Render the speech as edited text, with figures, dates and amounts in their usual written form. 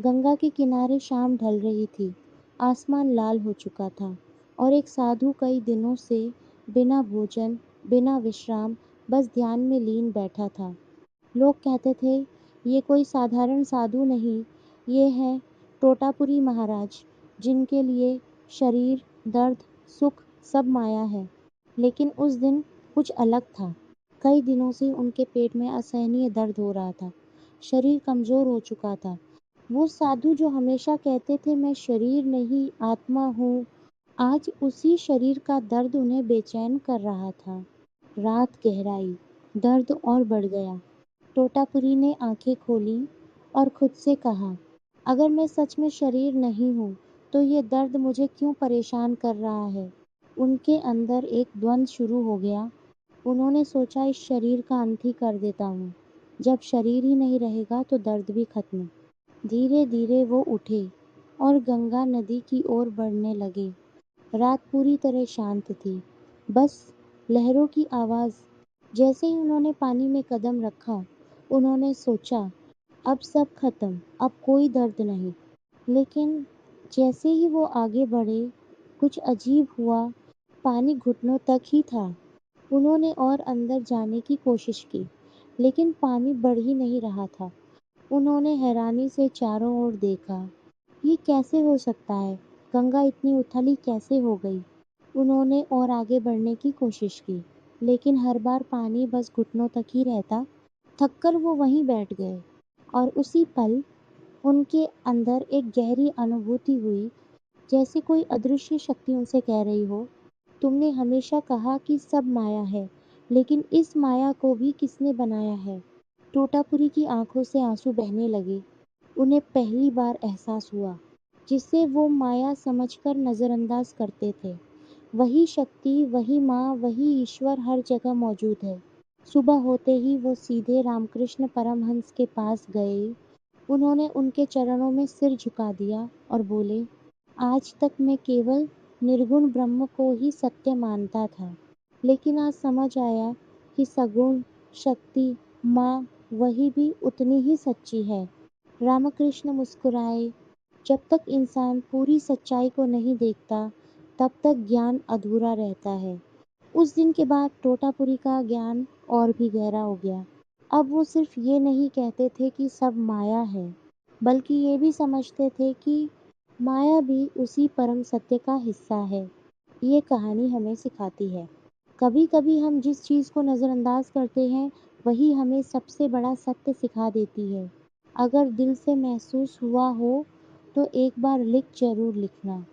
गंगा के किनारे शाम ढल रही थी। आसमान लाल हो चुका था और एक साधु कई दिनों से बिना भोजन, बिना विश्राम, बस ध्यान में लीन बैठा था। लोग कहते थे, ये कोई साधारण साधु नहीं, ये हैं टोटापुरी महाराज, जिनके लिए शरीर, दर्द, सुख सब माया है। लेकिन उस दिन कुछ अलग था। कई दिनों से उनके पेट में असहनीय दर्द हो रहा था। शरीर कमज़ोर हो चुका था। वो साधु जो हमेशा कहते थे मैं शरीर नहीं आत्मा हूँ, आज उसी शरीर का दर्द उन्हें बेचैन कर रहा था। रात गहराई, दर्द और बढ़ गया। टोटापुरी ने आंखें खोली और खुद से कहा, अगर मैं सच में शरीर नहीं हूँ, तो ये दर्द मुझे क्यों परेशान कर रहा है? उनके अंदर एक द्वंद्व शुरू हो गया। उन्होंने सोचा इस शरीर का अंत ही कर देता हूँ। जब शरीर ही नहीं रहेगा तो दर्द भी खत्म। धीरे धीरे वो उठे और गंगा नदी की ओर बढ़ने लगे। रात पूरी तरह शांत थी, बस लहरों की आवाज़। जैसे ही उन्होंने पानी में कदम रखा, उन्होंने सोचा, अब सब खत्म, अब कोई दर्द नहीं। लेकिन जैसे ही वो आगे बढ़े, कुछ अजीब हुआ। पानी घुटनों तक ही था। उन्होंने और अंदर जाने की कोशिश की, लेकिन पानी बढ़ ही नहीं रहा था। उन्होंने हैरानी से चारों ओर देखा। ये कैसे हो सकता है? गंगा इतनी उथली कैसे हो गई? उन्होंने और आगे बढ़ने की कोशिश की, लेकिन हर बार पानी बस घुटनों तक ही रहता। थककर वो वहीं बैठ गए और उसी पल उनके अंदर एक गहरी अनुभूति हुई, जैसे कोई अदृश्य शक्ति उनसे कह रही हो, तुमने हमेशा कहा कि सब माया है, लेकिन इस माया को भी किसने बनाया है? टोटापुरी की आंखों से आंसू बहने लगे। उन्हें पहली बार एहसास हुआ, जिसे वो माया समझकर नज़रअंदाज करते थे। वही शक्ति, वही माँ, वही ईश्वर हर जगह मौजूद है। सुबह होते ही वो सीधे रामकृष्ण परमहंस के पास गए। उन्होंने उनके चरणों में सिर झुका दिया और बोले, आज तक मैं केवल निर्गुण ब्रह्म को ही सत्य मानता था, लेकिन आज समझ आया कि सगुण शक्ति माँ वही भी उतनी ही सच्ची है। रामकृष्ण मुस्कुराए। जब तक इंसान पूरी सच्चाई को नहीं देखता, तब तक ज्ञान अधूरा रहता है। उस दिन के बाद टोटापुरी का ज्ञान और भी गहरा हो गया। अब वो सिर्फ ये नहीं कहते थे कि सब माया है, बल्कि ये भी समझते थे कि माया भी उसी परम सत्य का हिस्सा है। ये कहानी हमें सिखाती है, कभी-कभी हम जिस चीज़ को नज़रअंदाज करते हैं, वही हमें सबसे बड़ा सत्य सिखा देती है। अगर दिल से महसूस हुआ हो, तो एक बार लिख ज़रूर लिखना।